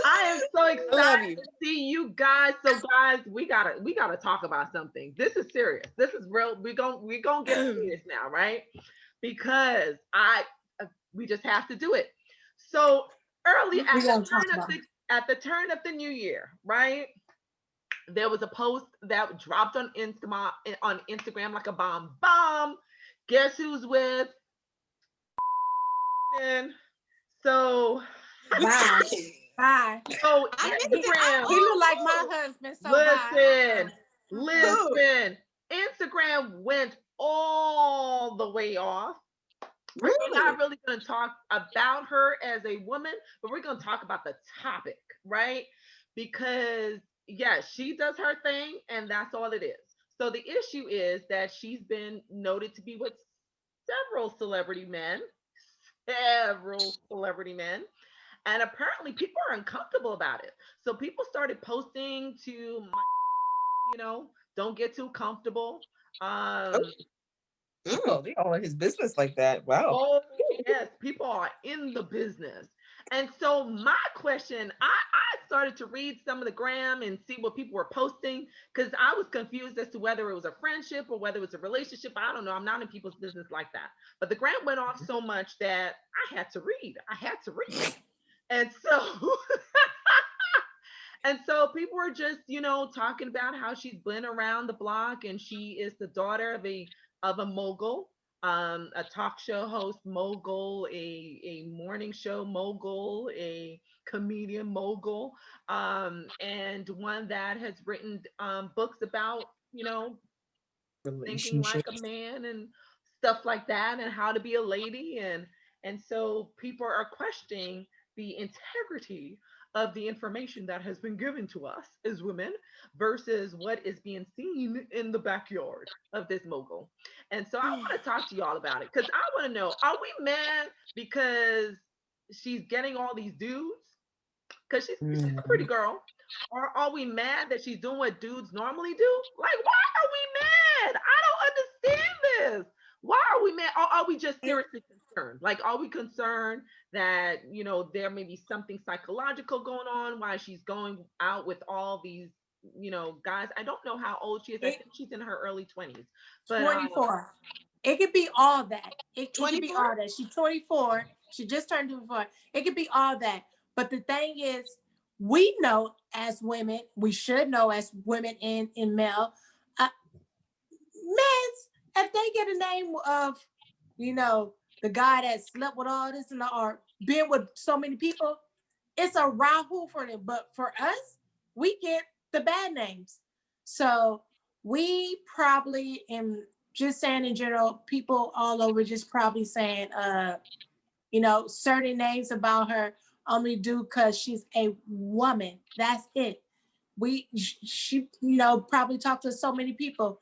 I am so I love excited you. to see you guys. So guys, we gotta talk about something. This is serious. This is real. We gonna get serious now, right? Because we just have to do it. So early We gonna talk about it. at the turn of the new year, right? There was a post that dropped on Instagram like a bomb. Bomb. Guess who's with? And so Bye. Bye. so I missed it. Instagram. He look like my Oh, husband, so bye. Listen, Mm-mm. who? listen. Instagram went all the way off. We're not Really? really going to talk about her as a woman, but we're going to talk about the topic, right? Because, yeah, she does her thing, and that's all it is. So the issue is that she's been noted to be with several celebrity men, several celebrity men, and apparently people are uncomfortable about it. So people started posting to don't get too comfortable. Oh, Um, mm. Oh, they all in his business like that. Wow. oh yes, people are in the business. And so my question, I started to read some of the gram and see what people were posting because I was confused as to whether it was a friendship or whether it was a relationship. I don't know. I'm not in people's business like that. But the gram went off so much that I had to read. I had to read. And so and so people were just, talking about how she's been around the block and she is the daughter of a mogul, a talk show host mogul, a morning show mogul, a comedian mogul, and one that has written books about, thinking like a Relationships. man and stuff like that and how to be a lady and so people are questioning the integrity of the information that has been given to us as women versus what is being seen in the backyard of this mogul. And so I want to talk to y'all about it because I want to know, are we mad because she's getting all these dudes because she's a pretty Mhm. girl, or are we mad that she's doing what dudes normally do? Like, why are we mad? I don't understand this. Why are we mad? Or are we just seriously concerned? Like, are we concerned that there may be something psychological going on? Why she's going out with all these guys? I don't know how old she is. I It, think she's in her early 20s. But 24. It could be all that. It could be 24? all that. She's 24. She just turned 24. It could be all that. But the thing is, we know as women, we should know as women in male, men, if they get a name of, you know, the guy that slept with all this and or been with so many people, it's a Rahul for them. But for us, we get the bad names. So we probably, in just saying in general, people all over just probably saying, certain names about her only do because she's a woman. That's it. She, probably talked to so many people.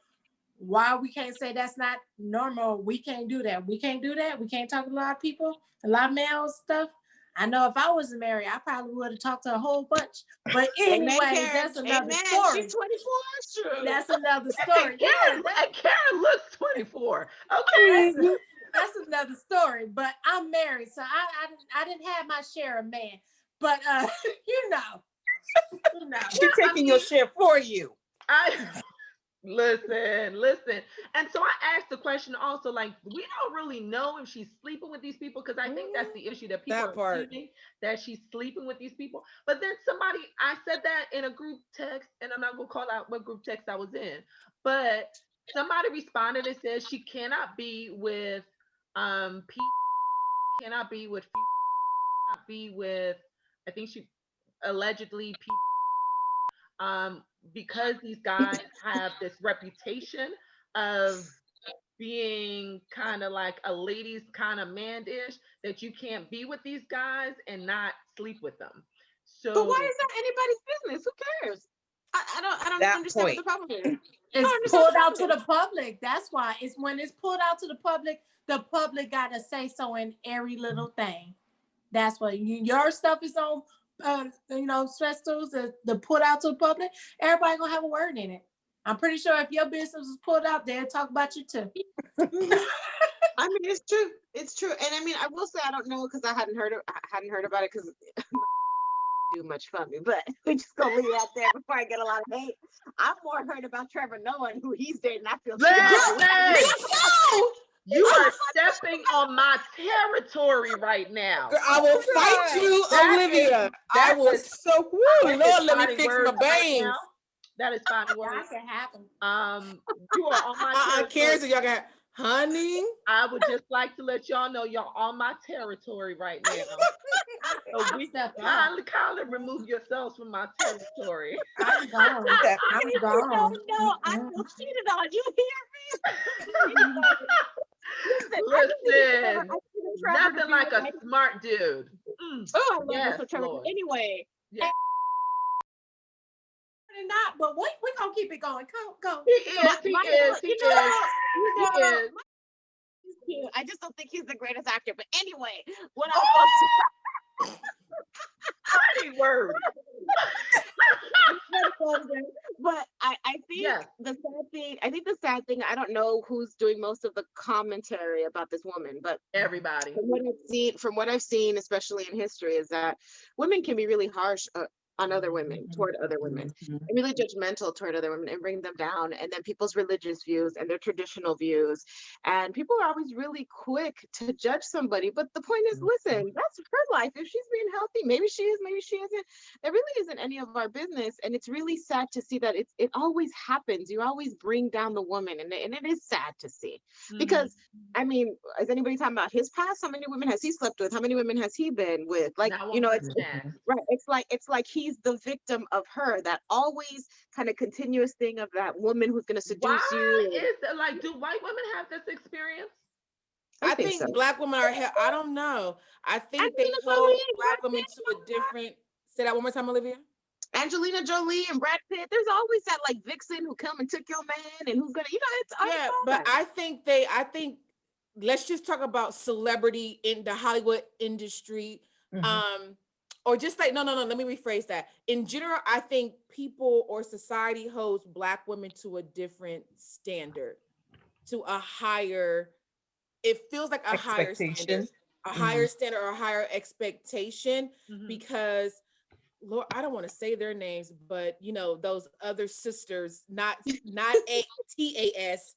Why we can't say that's not normal? We can't do that. We can't do that. We can't talk to a lot of people, a lot of male stuff. I know if I wasn't married, I probably would have talked to a whole bunch. But Amen, anyways, Karen. that's another Amen. She's story. 24. True. That's another and story. Yeah, Karen looks 24. Okay. that's that's another story. But I'm married, so I didn't have my share of man. But you know, you know. She I taking your mean, share for you. I listen. And so I asked the question also, like, we don't really know if she's sleeping with these people because I think that's Mm, the issue that people that are part. assuming that she's sleeping with these people. But then I said that in a group text, and I'm not gonna call out what group text I was in, but somebody responded and said she cannot be with cannot be with cannot be with I think she allegedly um, because these guys have this reputation of being kind of like a ladies kind of man-ish, that you can't be with these guys and not sleep with them. But why So is that anybody's business? Who cares? I don't That understand what the point. problem is. I don't It's understand what pulled the out to problem the is. public. That's why it's when it's pulled out to the public got to say so in every little thing. That's what your stuff is on. Stress tools to put out to the public. Everybody gonna have a word in it. I'm pretty sure if your business was pulled out, they'll talk about you too. Mhm. I mean, it's true. It's true. And I mean, I will say I don't know because I hadn't heard about it because do much for me, but we just gonna leave that there before I get a lot of hate. I'm more hurt about Trevor Noah who he's dating. I feel Listen, No! you are stepping on my territory right now. Girl, I will fight you, Olivia. I will so. Woo, That is Lord, let me fighting fix my words right bangs. now. That is fighting That words. can happen. You are on my territory. Karen, so y'all got, honey. I would just like to let y'all know y'all on my territory right now. So we kindly remove yourselves from my territory. I'm gone. I'm gone. No, I feel cheated on. You hear me? Listen, nothing like a smart dude. Oh, I love Yes, Mr. Trevor. Lord. Anyway. Yeah. Not, but we're gonna keep it going. Go. He is. I just don't think he's the greatest actor. But anyway, what Fighting words. But I think the sad thing, I don't know who's doing most of the commentary about this woman, but everybody. From what I've seen, especially in history, is that women can be really harsh on other women, toward other women, and really judgmental toward other women and bring them down. And then people's religious views and their traditional views. And people are always really quick to judge somebody. But the point is, listen, that's her life. If she's being healthy, maybe she is, maybe she isn't. It really isn't any of our business. And it's really sad to see that it always happens. You always bring down the woman. And it is sad to see. Because, I mean, is anybody talking about his past? How many women has he slept with? How many women has he been with? Like, you know, it's right. It's like he's the victim of her, that always kind of continuous thing of that woman who's going to seduce you. Is that, like, do white women have this experience? I think so. Black women are, I don't know. I think they hold Black women to a different, say that one more time, Olivia. Angelina Jolie and Brad Pitt, there's always that like vixen who come and took your man and who's gonna, you know, it's but I think let's just talk about celebrity in the Hollywood industry. Or just like, no, let me rephrase that. In general, I think people or society holds Black women to a different standard, to a higher, it feels like a higher standard, higher standard or a higher expectation, because Lord, I don't want to say their names, but you know, those other sisters, not TASERS,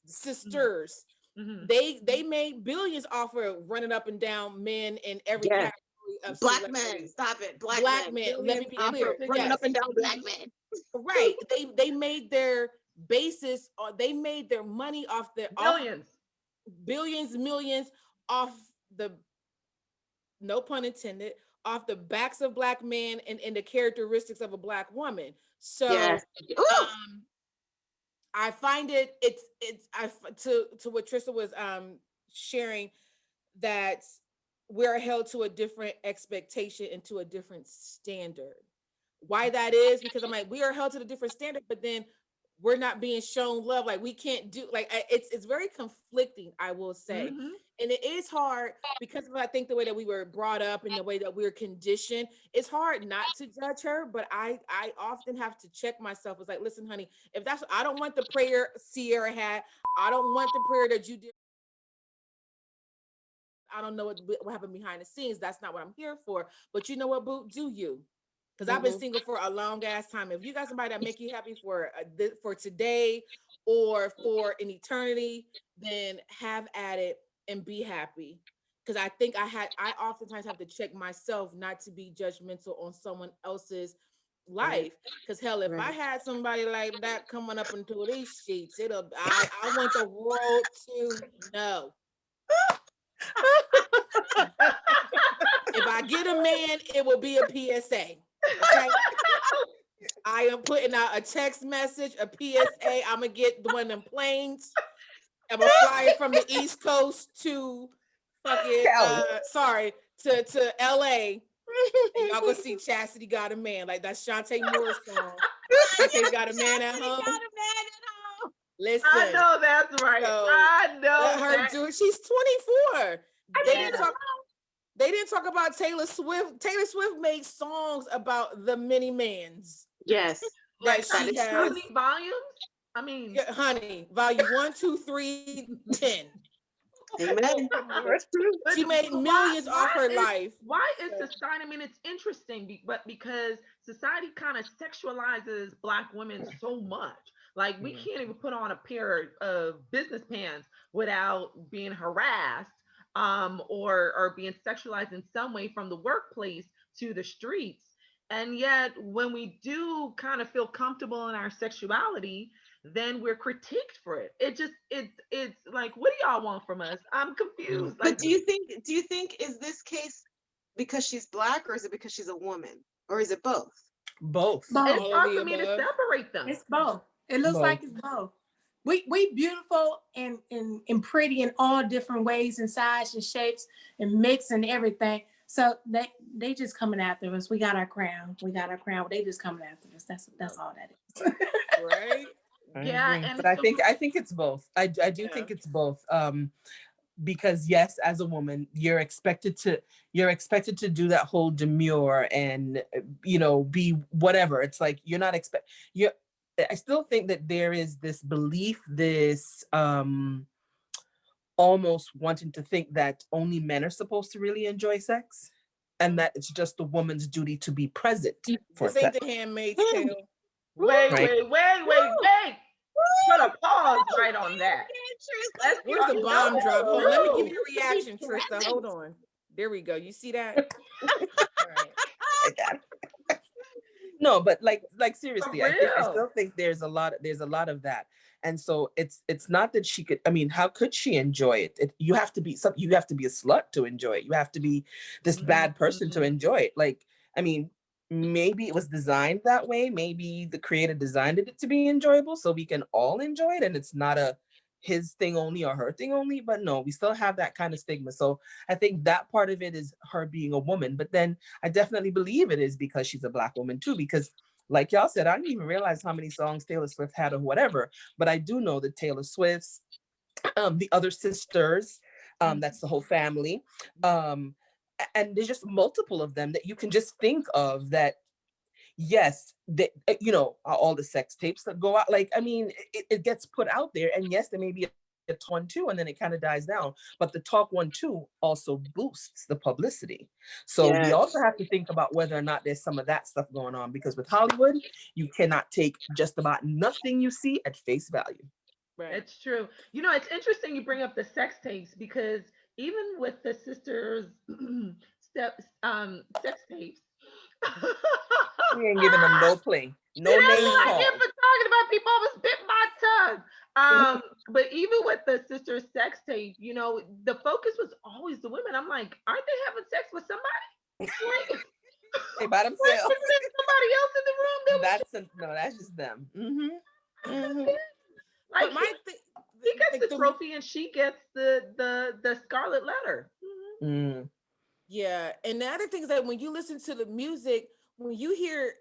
sisters, they made billions off of running up and down men in every category. Of Black men, stop it. Black men. Let me be clear. Running up and down Black men. Right. They made their basis, or they made their money off their billions, millions off the, no pun intended, off the backs of Black men and the characteristics of a Black woman. So I find it's to what Trista was sharing, that we're held to a different expectation and to a different standard. Why that is, because I'm like, we are held to a different standard, but then we're not being shown love. Like we can't do, like, it's very conflicting, I will say. And it is hard because of, I think, the way that we were brought up and the way that we're conditioned. It's hard not to judge her, but I often have to check myself. It's like, listen, honey, if that's, I don't want the prayer Sierra had. I don't want the prayer that you did. I don't know what happened behind the scenes. That's not what I'm here for. But you know what, boo? Do you? Because I've been single for a long ass time. If you got somebody that make you happy for today or for an eternity, then have at it and be happy. Because I think I oftentimes have to check myself not to be judgmental on someone else's life. Because hell, if I had somebody like that coming up into these sheets, I want the world to know. If I get a man, it will be a PSA. Okay. I am putting out a text message, a PSA. I'm gonna get one of them planes. I'm gonna fly it from the East Coast to fucking to LA. And y'all gonna see Chastity Got a Man, like that Shantae Moore song. Chastity Got a Man at home. Listen, I know that's right. So I know. let her do it. She's 24. They didn't talk about Taylor Swift. Taylor Swift made songs about the many mans. Yes. Like she has. How many volumes? I mean, honey, volume 1, 2, 3, 10. Amen. That's true. She made But millions off her life. Why is society? I mean, it's interesting, but because society kind of sexualizes Black women so much, like we can't even put on a pair of business pants without being harassed, or being sexualized in some way from the workplace to the streets. And yet, when we do kind of feel comfortable in our sexuality, then we're critiqued for it. It's like, what do y'all want from us? I'm confused. But Like, do you think is this case because she's Black, or is it because she's a woman, or is it both? Both. it's All of hard the for me to above. separate them. It's both. It looks like it's both. We beautiful and pretty in all different ways and sizes and shapes and mix and everything. So they just coming after us. We got our crown. We got our crown. They just coming after us. That's all that is. Right? Yeah, agree. and But I so think it's both. I do Yeah. think it's both. Because yes, as a woman, you're expected to do that whole demure and be whatever. It's like you're not you're I still think that there is this belief, this almost wanting to think that only men are supposed to really enjoy sex, and that it's just the woman's duty to be present for This ain't sex. the Handmaid's Tale. wait, Right. wait. Put a pause right on that. Let's Where's the talk- bomb drop? Hold on, let me give no. you a reaction, Trista. Hold on. There we go. You see that? All right. No, but like seriously, I real. still think there's a lot of that. And so it's not that she could, I mean, how could she enjoy it? You have to be a slut to enjoy it. You have to be this bad person to enjoy it. Like, I mean, maybe it was designed that way. Maybe the creator designed it to be enjoyable so we can all enjoy it, and it's not a his thing only or her thing only. But no, we still have that kind of stigma. So I think that part of it is her being a woman. But then I definitely believe it is because she's a Black woman too, because like y'all said, I didn't even realize how many songs Taylor Swift had or whatever. But I do know that Taylor Swift's, the other sisters, that's the whole family. And there's just multiple of them that you can just think of that, yes, that all the sex tapes that go out. Like, I mean, it gets put out there, and yes, there may be a one two, and then it kind of dies down. But the talk 1-2 also boosts the publicity. So we also have to think about whether or not there's some of that stuff going on, because with Hollywood, you cannot take just about nothing you see at face value. Right. It's true. It's interesting you bring up the sex tapes, because even with the sisters sex tapes. We ain't giving them no play. No See, that's name what I call. get for talking about people. I almost bit my tongue. But even with the sister sex tape, the focus was always the women. I'm like, aren't they having sex with somebody? They by themselves. Isn't there somebody else in the room? That's just them. Like, But my he gets the trophy and she gets the scarlet letter. Yeah, and the other thing is that when you listen to the music, when you hear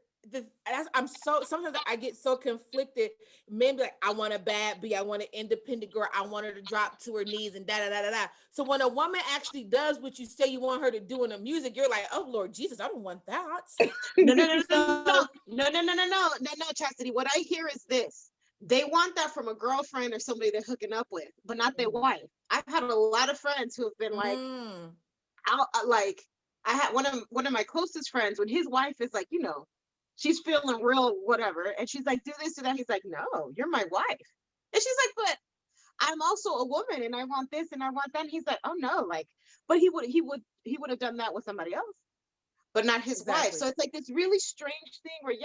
sometimes I get so conflicted. Men be like, I want a bad B, I want an independent girl, I want her to drop to her knees and da da da da da. So when a woman actually does what you say you want her to do in the music, you're like, oh Lord Jesus, I don't want that. No, Chastity. What I hear is this. They want that from a girlfriend or somebody they're hooking up with, but not their wife. I've had a lot of friends who have been like, I had one of my closest friends, when his wife is like, she's feeling real whatever, and she's like, do this, do that. He's like, no, you're my wife. And she's like, but I'm also a woman and I want this and I want that. And he's like, oh no, but he would have done that with somebody else, but not his wife. So it's like this really strange thing where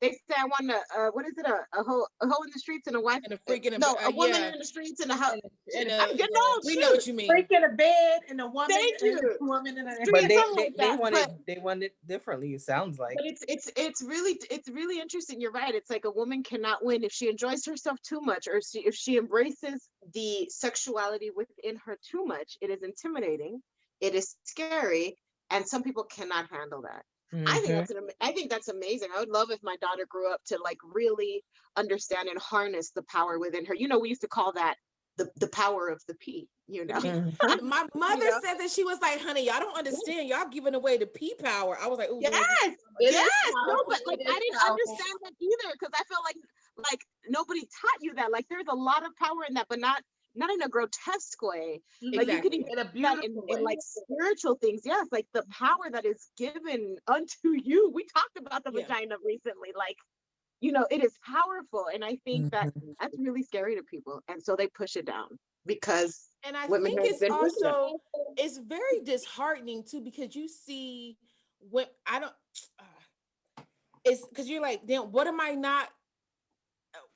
they say I want what is it, a hoe in the streets and a wife and a freak in a a woman in the streets and a house. We know what you mean. Freak in a bed and a woman. Thank you. And a woman in a But they want it differently, it sounds like. But it's really interesting. You're right. It's like a woman cannot win if she enjoys herself too much, or if she embraces the sexuality within her too much. It is intimidating. It is scary, and some people cannot handle that. I think that's amazing. I would love if my daughter grew up to really understand and harness the power within her. We used to call that the power of the P. My mother said that, she was like, honey, y'all don't understand. Y'all giving away the P power. I was like, oh, yes. No, but I didn't understand that either, because I felt like nobody taught you that. Like, there's a lot of power in that, but not not in a grotesque way. Like you Exactly. could even In a do that beautiful in way. like spiritual things. Yes, like the power that is given unto you. We talked about the Yeah. vagina recently. Like, you know, it is powerful. And I think that Mhm. that's really scary to people. And so they push it down because And I women think have it's been pushing it. also it's very disheartening too, because you see when I don't it's because you're like, then what am I not,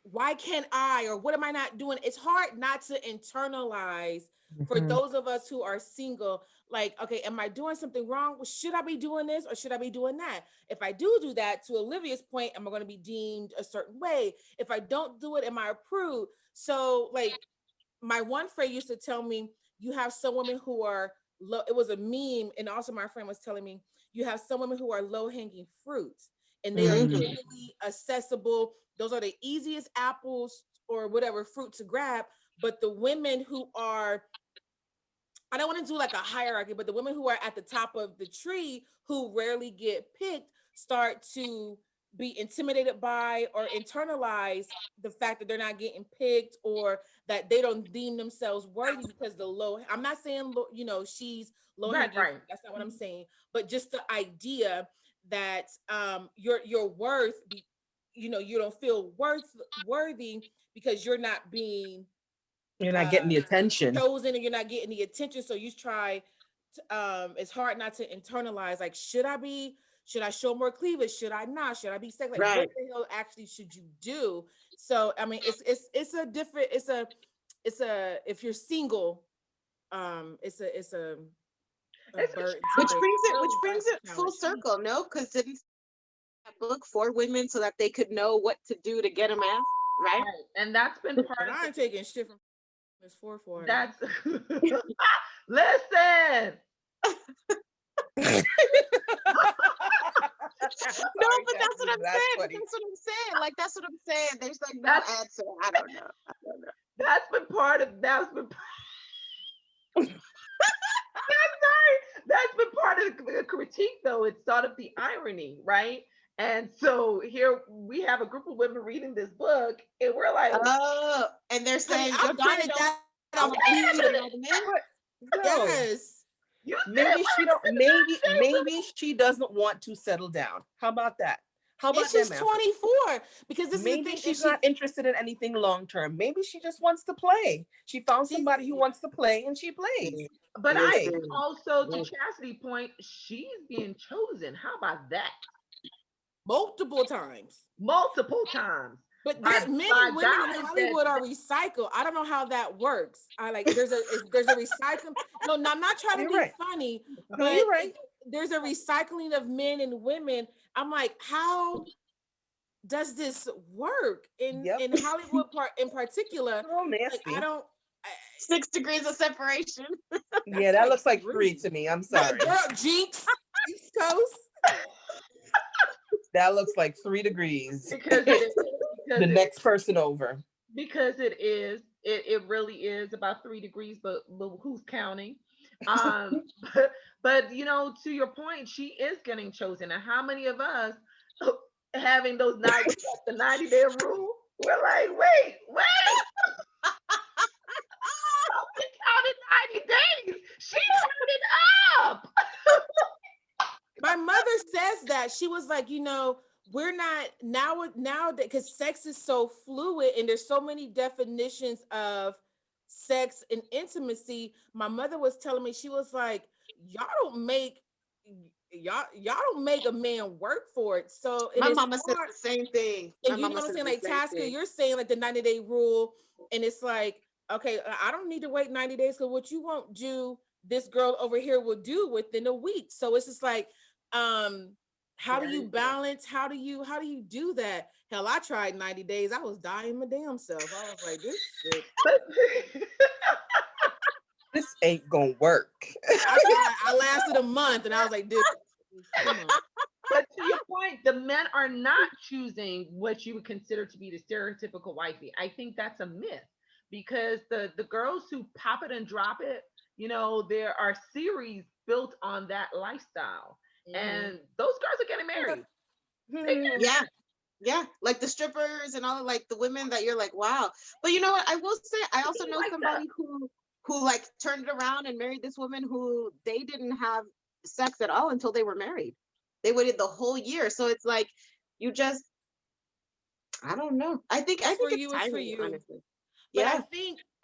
why can't I, or what am I not doing? It's hard not to internalize for Mhm. those of us who are single, like, okay, am I doing something wrong? Well, should I be doing this or should I be doing that? If I do that, to Olivia's point, am I going to be deemed a certain way? If I don't do it, am I approved? So like my one friend used to tell me, you have some women who are low, it was a meme, and also my friend was telling me, you have some women who are low-hanging fruits and they are Mhm. easily accessible. Those are the easiest apples or whatever fruit to grab. But the women who are, I don't want to do like a hierarchy, but the women who are at the top of the tree who rarely get picked start to be intimidated by or internalize the fact that they're not getting picked, or that they don't deem themselves worthy because the low, I'm not saying, you know, she's low Right, hanging right. fruit, that's not what I'm saying, but just the idea that your worth you know, you don't feel worthy because you're not being You're not uh getting the attention. chosen, and you're not getting the attention. So you try it's hard not to internalize, like, should I show more cleavage, should I not, should I be sex, like what Right. the hell actually should you do? So I mean, it's a different, it's a if you're single, it's a It's a burden to Which bear, challenge, brings it, which really. brings it full challenge. circle, no? Because didn't that book for women so that they could know what to do to get a man, right? Right. And that's been part But of I ain't taking shit from Miss 440. that's listen. I'm No, sorry, but that's what Chastity, I'm that's saying. But funny. that's what I'm saying. Like that's what I'm saying. There's like no That's answer. I don't know. I don't know. that's been part of the critique, though. It's sort of the irony, right? And so here we have a group of women reading this book, and we're like, Oh, and they're Honey, saying I've your done friend it don't that don't off want to mute. cheat on all the men. But no, Yes. you said maybe she what? don't. Maybe she doesn't want to settle down. How about that? How And about she's them apples? 24, because this is the Maybe thing. If she's not interested in anything long term. Maybe she just wants to play. She found she's somebody who wants to play, and she plays. But I Hey, think also, to Chastity point, she's being chosen. How about that? multiple times. Multiple times But by men by and women in guys Hollywood are recycled. I don't know how that works. I like there's a recycling. No, I'm not trying to you're be right. funny, No, but you're right. there's a recycling of men and women. I'm like, how does this work Yep. in Hollywood part in particular? Oh, Like I nasty. don't. 6 degrees of separation. Yeah, That's that like looks like 3 three. to me. I'm But sorry. girl, Jinx, East Coast. That looks like 3 degrees. because it is The next person over. because it really is about 3 degrees, but who's counting? Um, but you know, to your point, she is getting chosen. And how many of us having those the 90-day rule? We're like, wait, we counted 90 days. She counted up. My mother says that. She was like, you know, we're not now that because sex is so fluid and there's so many definitions of sex and intimacy. My mother was telling me, she was like, y'all don't make y'all don't make a man work for it. So it My is mama said hard. the same thing. My And you know mama what I'm said saying? the Like same Tasker, thing. you're saying like the 90-day rule, and it's like, okay, I don't need to wait 90 days because what you won't do, this girl over here will do within a week. So it's just like, how do you balance? How do you do that? Hell, I tried 90 days. I was dying my damn self. I was like, this shit. This ain't gonna work. I lasted a month and I was like, dude, come on. But to your point, the men are not choosing what you would consider to be the stereotypical wifey. I think that's a myth, because the girls who pop it and drop it, you know, there are series built on that lifestyle, Mhm. and those girls are getting married. They Yeah. Yeah, like the strippers and all, like the women that you're like, wow. But you know what? I will say, I also know Like that. somebody who like turned it around and married this woman who they didn't have sex at all until they were married. They waited the whole year. So it's like you just, I don't know. I It's for think it's you, it's for timing, you. honestly. But Yeah.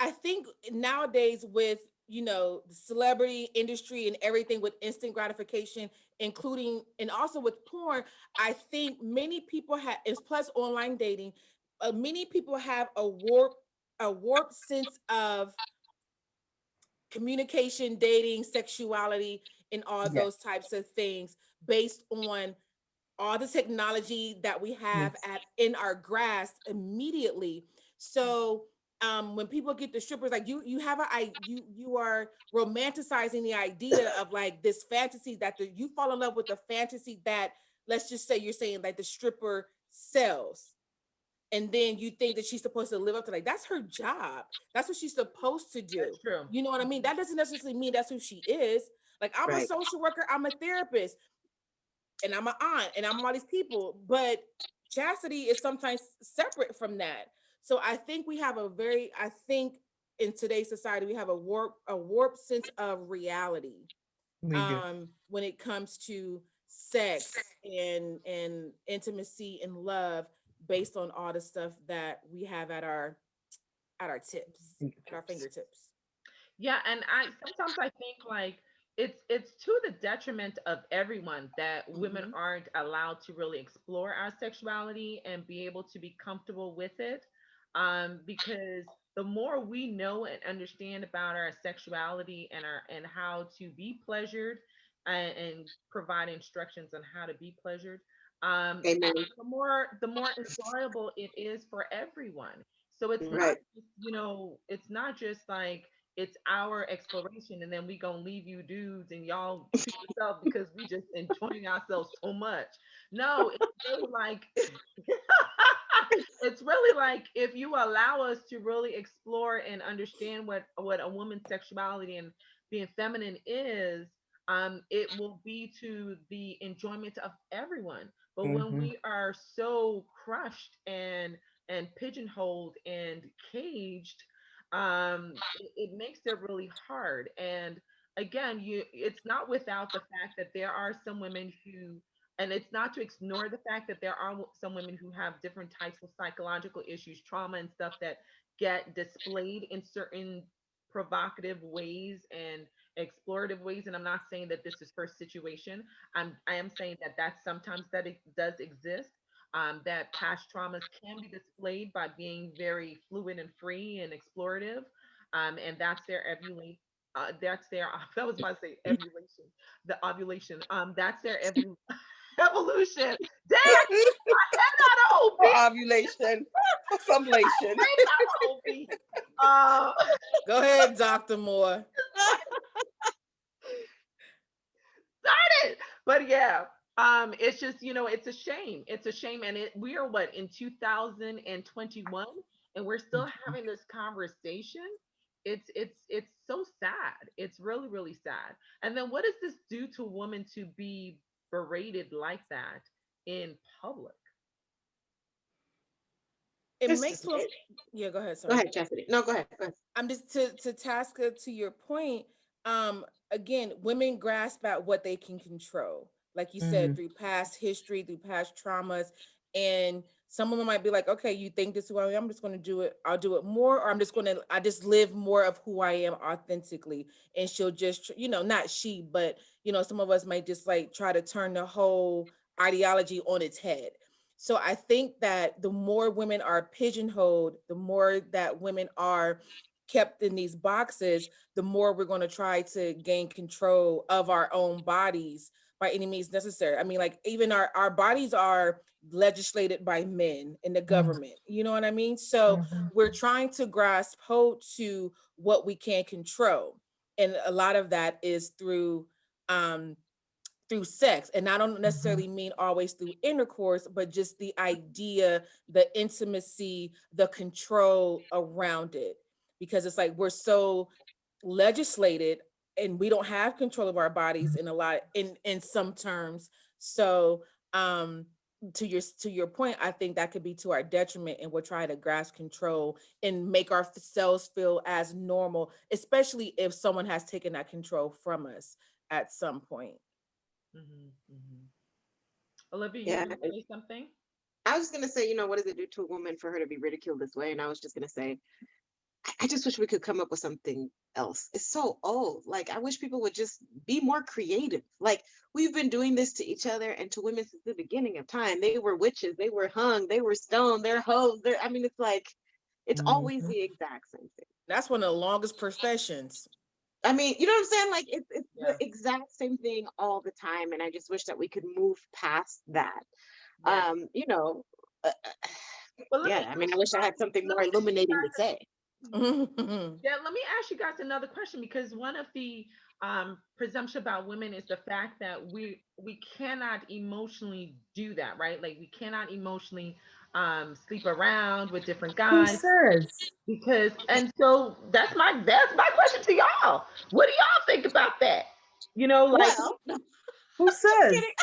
I think nowadays with the celebrity industry and everything with instant gratification, including and also with porn, I think many people have is plus online dating. Many people have a warped sense of communication, dating, sexuality, and all Yes. those types of things based on all the technology that we have Yes. at in our grasp immediately. So when people get the strippers, like you have you are romanticizing the idea of like this fantasy that you fall in love with the fantasy that, let's just say you're saying like the stripper sells, and then you think that she's supposed to live up to, like, that's her job, that's what she's supposed to do. That's true. You know what I mean? That doesn't necessarily mean that's who she is. Like, I'm a Right. social worker, I'm a therapist, and I'm an aunt, and I'm all these people, but chastity is sometimes separate from that. So I think in today's society we have a warped sense of reality We do. when it comes to sex and intimacy and love, based on all the stuff that we have at our tips, at our Fingertips. fingertips. Yeah, and I sometimes I think like it's to the detriment of everyone that women Hmm. aren't allowed to really explore our sexuality and be able to be comfortable with it. Because the more we know and understand about our sexuality and our and how to be pleasured and provide instructions on how to be pleasured, Amen. the more enjoyable it is for everyone. So it's not Right. just, it's not just like it's our exploration and then we gonna leave you dudes and y'all treat yourself because we just enjoying ourselves so much. No, it's really like it's really like if you allow us to really explore and understand what a woman's sexuality and being feminine is, it will be to the enjoyment of everyone. But when Mm-hmm. we are so crushed and pigeonholed and caged, it makes it really hard. And again, it's not without the fact that there are some women who, and it's not to ignore the fact that there are some women who have different types of psychological issues, trauma and stuff that get displayed in certain provocative ways and explorative ways. And I'm not saying that this is her situation. I am saying that sometimes that it does exist. That past traumas can be displayed by being very fluid and free and explorative, and that's their ovulation. That's their I was about to say ovulation, the ovulation. That's their evolution. Damn, not an OB. For ovulation, for sublation. Ain't not an OB. Go ahead, Dr. Moore. It. But yeah, it's just, it's a shame. It's a shame, and we are what, in 2021, and we're still having this conversation. It's so sad. It's really really sad. And then what does this do to a woman to be berated like that in public? It It's makes just, to Yeah, go ahead, go sorry. ahead, Chastity. No, go ahead. Go ahead. I'm just to Tasca, to your point. Again, women grasp at what they can control, like you said, Mm. through past history, through past traumas, and some of them might be like, okay, you think this is who I am, I'm just going to do it. I'll do it more, or I just live more of who I am authentically. And she'll just, not she, but some of us might just like try to turn the whole ideology on its head. So I think that the more women are pigeonholed, the more that women are kept in these boxes, the more we're going to try to gain control of our own bodies by any means necessary. I mean, like, even our bodies are legislated by men in the government. You know what I mean? So Mm-hmm. we're trying to grasp hold to what we can control. And a lot of that is um through sex. And I don't necessarily mean always through intercourse, but just the idea, the intimacy, the control around it. Because it's like we're so legislated and we don't have control of our bodies in a lot in some terms. So to your point, I think that could be to our detriment, and we'll try to grasp control and make ourselves feel as normal, especially if someone has taken that control from us at some point. Olivia, you Yeah. want to say something? I was gonna say, what does it do to a woman for her to be ridiculed this way? And I was just gonna say, I just wish we could come up with something else. It's so old. Like, I wish people would just be more creative. Like, we've been doing this to each other and to women since the beginning of time. They were witches, they were hung, they were stoned, they're hoes. I mean, it's like, it's always the exact same thing. That's one of the longest professions. I mean, you know what I'm saying? Like, it's Yeah. the exact same thing all the time. And I just wish that we could move past that. Yeah. Yeah, I mean, I wish I had something more illuminating to say. Yeah, let me ask you guys another question, because one of the presumption about women is the fact that we cannot emotionally do that, right? Like, we cannot emotionally sleep around with different Who guys, says? because, and so that's my question to y'all. What do y'all think about that? Like, Well, Who says? kidding.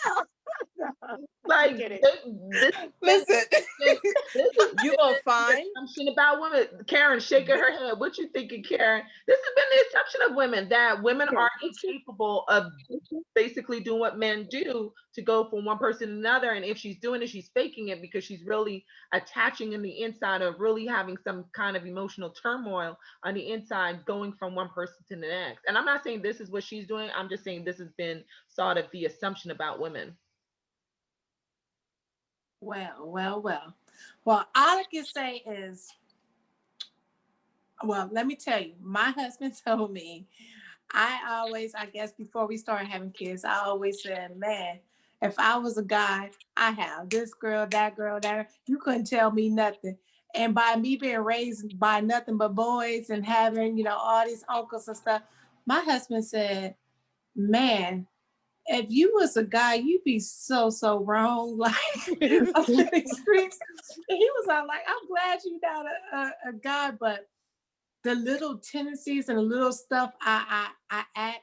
Well, like kidding. Listen, this is you gonna find assumption about women. Karen shaking her head. What you thinking, Karen? This has been the assumption of women, that women are incapable of basically doing what men do, to go from one person to another. And if she's doing it, she's faking it, because she's really attaching in the inside, of really having some kind of emotional turmoil on the inside, going from one person to the next. And I'm not saying this is what she's doing. I'm just saying this has been sort of the assumption about women. Well. All I can say is, well, let me tell you, my husband told me, I guess before we started having kids, I always said, man, if I was a guy, I have this girl, that, you couldn't tell me nothing. And by me being raised by nothing but boys and having, all these uncles and stuff, my husband said, man, if you was a guy, you'd be so wrong, like up in these streets. And he was all like, I'm glad you're not a guy, but the little tendencies and the little stuff I act,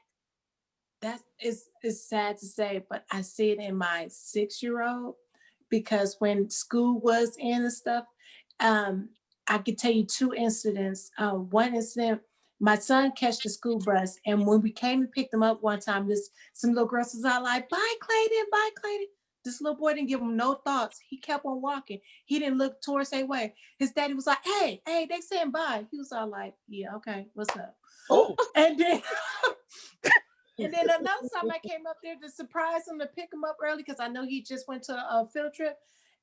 that is sad to say, but I see it in my 6-year-old, because when school was in and stuff, I could tell you 2 incidents. One incident, my son catched the school bus, and when we came and picked him up one time, some little girls was out like, bye, Clayton, bye, Clayton. This little boy didn't give him no thoughts. He kept on walking. He didn't look towards their way. His daddy was like, hey, they saying bye. He was all like, yeah, okay, what's up? oh, And then another time I came up there to surprise him, to pick him up early, because I know he just went to a field trip.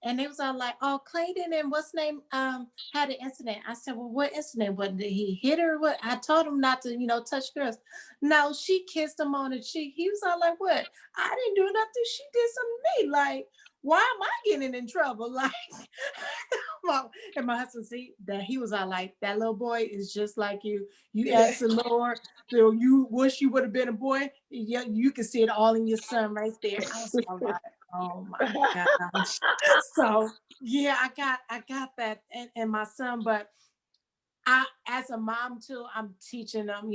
And they was all like, oh, Clayton and what's name had an incident. I said, well, what incident? What, did he hit her? What? I told him not to, touch girls. No, she kissed him on the cheek. He was all like, what? I didn't do nothing. She did something to me. Like, why am I getting in trouble? Like, and my husband, see that he was all like, that little boy is just like you. You ask the Lord, so you wish you would have been a boy. Yeah, you can see it all in your son right there. I was all like, oh my gosh. So yeah, I got that in my son, but I, as a mom too, I'm teaching them,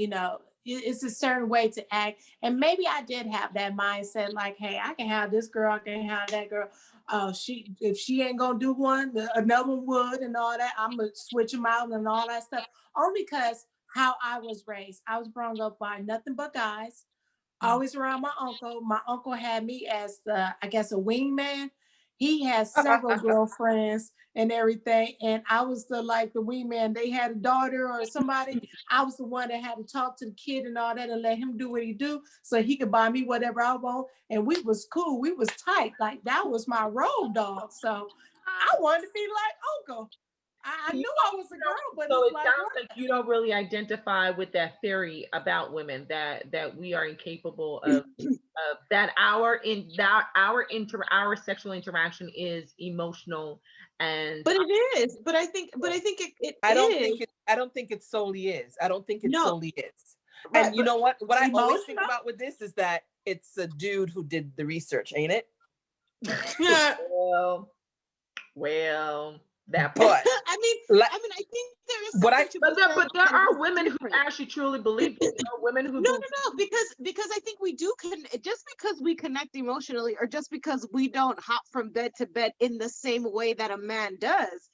it's a certain way to act. And maybe I did have that mindset, like, hey, I can have this girl, I can have that girl. If she ain't gonna do one, another one would, and all that. I'm gonna switch them out and all that stuff. Only because how I was raised. I was brought up by nothing but guys. Always around my uncle. My uncle had me as I guess, a wingman. He had several girlfriends and everything, and I was the wingman. They had a daughter or somebody. I was the one that had to talk to the kid and all that, and let him do what he do, so he could buy me whatever I want. And we was cool. We was tight. Like, that was my road dog. So I wanted to be like uncle. I knew I was a girl, but so it's it like, sounds like you don't really identify with that theory about women, that we are incapable of that our sexual interaction is emotional. And But it is. But I think it I don't is. think it solely is. I don't think it No. solely is. Right, And you know what? What I always think emotional? about with this is that it's a dude who did the research, ain't it? well, That part. But I mean, like I think there is what I something to be said. But there that are is women who different. actually truly believe it. There are women who No, believe. because I think we do just because we connect emotionally, or just because we don't hop from bed to bed in the same way that a man does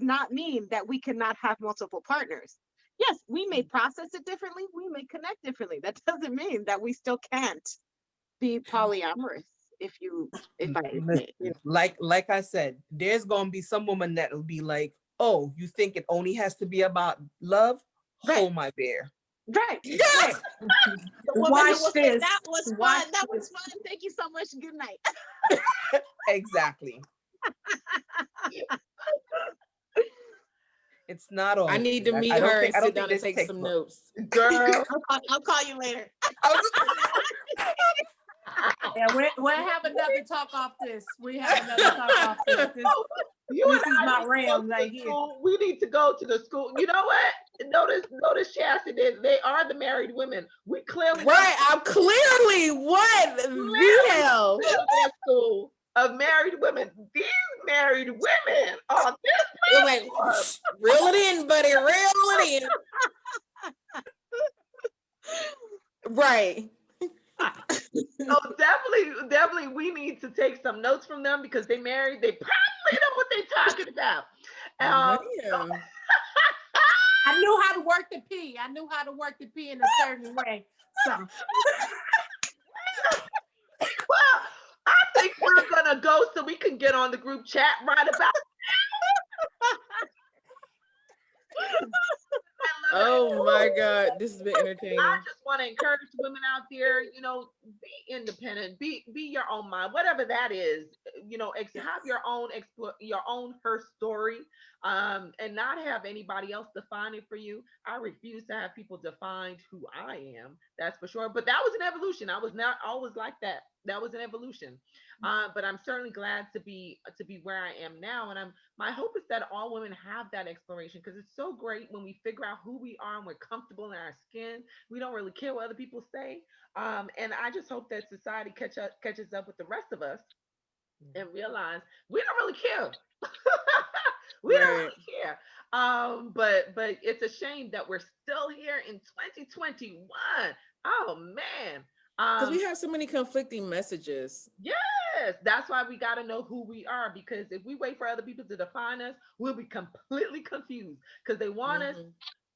not mean that we cannot have multiple partners. Yes, we may process it differently, we may connect differently. That doesn't mean that we still can't be polyamorous, if I may, listen, like I said, there's gonna be some woman that'll be like, oh, you think it only has to be about love? Right. Hold my bear. Right. The woman Watch who will say, this. that was Watch fun. That was this. fun. Thank you so much. Good night. Exactly. It's not all. I need to meet I don't her think and I don't sit think down and this take takes some much. notes. Girl, I'll call you later. Yeah, we'll have another talk off this. We have another talk off this. you This and is I my need to realm go to right the here. school. We need to go to the school. You know what? Notice, Chastity. They are the married women. We clearly Right, I'm clearly what the hell? go to their school of married women. These married women on this You're like, reel it in, buddy, reel it in. Right. So definitely, we need to take some notes from them because they married. They probably know what they're talking about. Man. I knew how to work the P. I knew how to work the P in a certain way. So Well, I think we're gonna go so we can get on the group chat right about. Oh my God, this has been entertaining. I just want to encourage women out there, be independent, be your own mind, whatever that is, have your own her story, and not have anybody else define it for you. I refuse to have people define who I am. That's for sure. But that was an evolution. I was not always like that. That was an evolution. But I'm certainly glad to be where I am now. And my hope is that all women have that exploration, because it's so great when we figure out who we are and we're comfortable in our skin. We don't really care what other people say. And I just hope that society catches up with the rest of us and realize we don't really care. We don't Right. really care. But it's a shame that we're still here in 2021. Oh man. Because we have so many conflicting messages. Yes, that's why we got to know who we are, because if we wait for other people to define us, we'll be completely confused, because they want us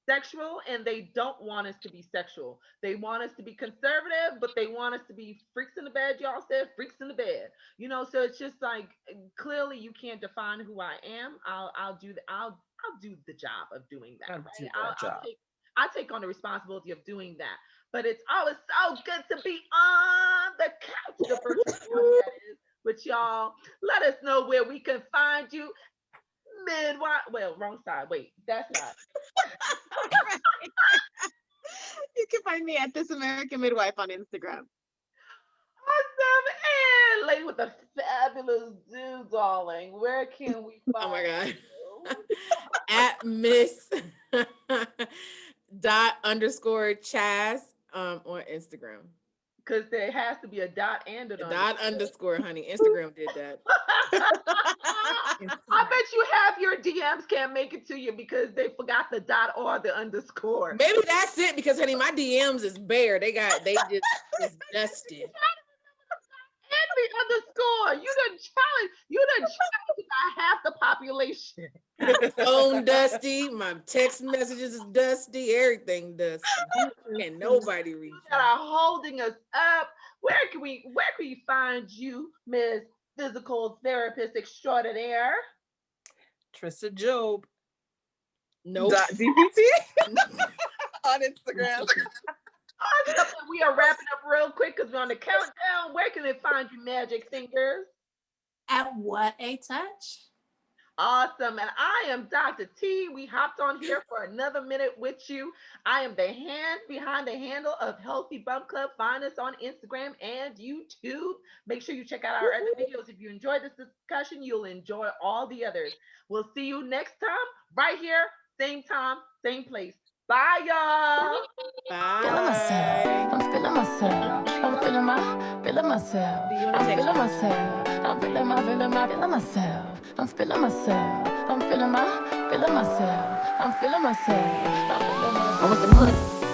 sexual and they don't want us to be sexual. They want us to be conservative, but they want us to be freaks in the bed. Y'all said freaks in the bed. So it's just like, clearly you can't define who I am. I'll do the job of doing that. I'll take on the responsibility of doing that. But it's always so good to be on the couch, the virtual couch that is. But y'all, let us know where we can find you. Midwife. Well, wrong side. Wait, that's not. You can find me at This American Midwife on Instagram. Awesome. And lady with the fabulous do, darling, where can we find Oh my God. you? At Miss _Chaz on Instagram. Because there has to be a dot and a _, honey. Instagram did that. I bet you half your DMs can't make it to you because they forgot the dot or the underscore. Maybe that's it, because honey, my DMs is bare. They just dusted. And the underscore. You done challenged about half the population. Phone dusty. My text messages is dusty. Everything dusty. And nobody reach That are holding us up. Where can we find you, Miss Physical Therapist Extraordinaire? Trissa Job. Nope. .dpt on Instagram. Awesome. We are wrapping up real quick because we're on the countdown. Where can they find you, Magic Fingers? at What a Touch. Awesome. And I am Dr. T. We hopped on here for another minute with you. I am the hand behind the handle of Healthy Bump Club. Find us on Instagram and YouTube. Make sure you check out our other videos. If you enjoyed this discussion, you'll enjoy all the others. We'll see you next time, right here, same time, same place. Bye, y'all. Bye. Feeling myself. I'm feeling myself. I'm feeling myself. I'm feeling myself. I'm feeling myself. I'm feeling myself. I'm feeling myself. I'm feeling feeling myself. I'm feeling myself. I'm feeling myself. I want some pussy.